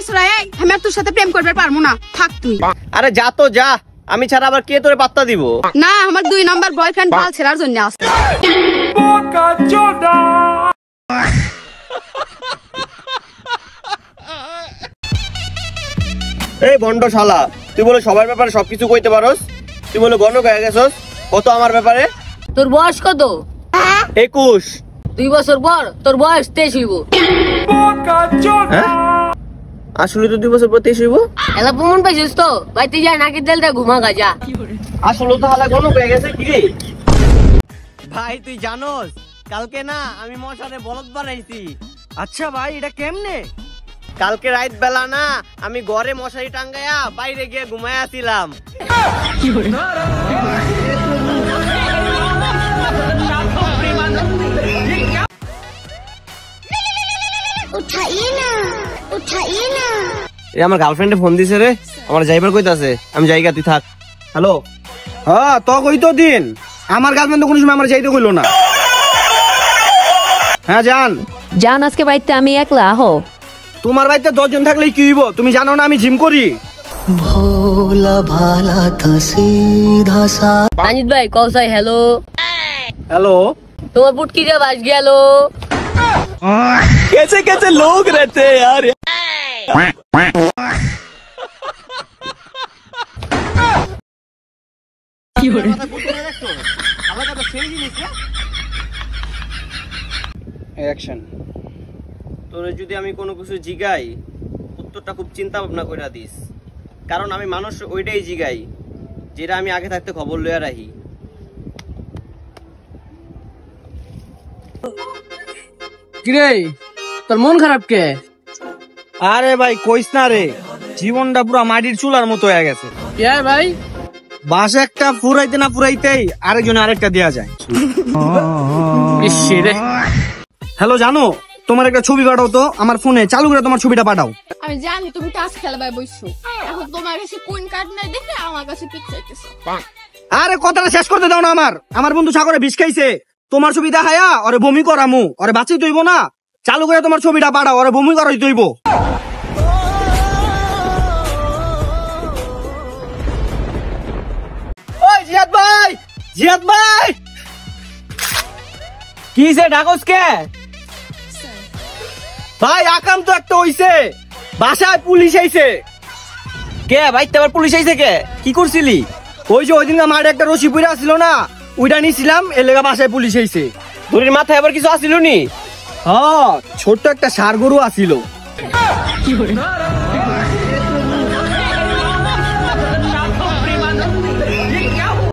বেসরা এই আমি আর তোর সাথে প্রেম করতে পারবো না, থাক তুই। আরে যা তো যা, আমি ছাড়া আবার কে তোরে পাত্তা দিব? না, আমার 2 নাম্বার বয়ফ্রেন্ড বাল ছেড়ার জন্য আসছে। এই বন্ড শালা, তুই বলে সবার ব্যাপারে সবকিছু কইতে পারোস? তুই বলে গণ হয়ে গেছস কত আমার ব্যাপারে? তোর বয়স কত? 21। 2 বছর পর তোর বয়স 23 হইব। আসলে তো 2 বছর পর 23 হইব। এলা প্রমাণ পাইছিস তো? বাইতে যা নাকি তেলটা ঘুমা গাজা। আসলে তো হালা গণ হয়ে গেছে কি রে? ভাই তুই জানোস কালকে না আমি মশারে বলদ বানাইছি। আচ্ছা ভাই, এটা কেমনে? কালকে রাত বেলা না আমি ঘরে মশারি টাঙ্গায়া বাইরে গিয়ে ঘুমায় আসিলাম। আমার গার্লফ্রেন্ডে ফোন দিছে রে, আমার যাইবার কইতাছে, আমি যাইগা তুই থাক। হ্যালো। হ্যাঁ তো কইতো দিন, আমার গার্লফ্রেন্ড তো কোনো সময় আমার যাইতে কইলো না। হ্যাঁ জান আজকে বাড়িতে আমি একলা আহো। তোমার বাড়িতে 10 জন থাকলেই কি হইব? তুমি জানো না আমি জিম করি। ভোলা ভালা তা সিধা সা। তানিদ ভাই কওসাই হ্যালো। হ্যালো। তোমার পুটকি রে বাজ গেল। कैसे कैसे लोग रहते हैं यार। অ্যাকশন। তোরে যদি আমি কোনো কিছু জিগাই উত্তরটা খুব চিন্তা ভাবনা করে দিস, কারণ আমি মানুষ ওইটাই জিগাই যেটা আমি আগে থাকতে খবর লইয়া রাখি। কিরে তোর মন খারাপ কে? আরে ভাই কইস না রে, জীবনটা পুরো মাটির চুলার মতো হয়ে গেছে। কে ভাই? বাস একটা পুরাইতে না পুরাইতেই আরেকজনে আরেকটা দেয়া যায়। হ্যালো জানো, তোমার একটা ছবি পাঠাও তো আমার ফোনে, চালু করে তোমার ছবিটা পাঠাও। আমি জানি তুমি টাস খেলবাই বইছো, এখন তোমার কাছে কোন কার্ড নাই দেখে আমার কাছে পিক চাইতেছো। আরে কথাটা শেষ করতে দাও না। আমার বন্ধু সাগরে বিষ খাইছে, তোমার ছবি দেখায়া ওরে বমি করামু, ওরে বাঁচিয়ে তৈব না। চালু করে তোমার ছবিটা পাঠাও, ওরে বমি করাই তৈব। ওই জিয়াদ ভাই কি সে ডাকস কে? ভাই আকাম তো একটা হইছে, বাসায় পুলিশ আইছে। কে ভাই, আবার পুলিশ আইছে কে? কি করছিলি? ওই যে ওই দিন মাঠে একটা রশি পুরা ছিল না, ওইটা নিছিলাম, এর লেগা বাসায় পুলিশ আইছে। তোর মাথায় আবার কিছু আসিল নি? হ্যাঁ, ছোট্ট একটা ষাঁড় গরু আসিল।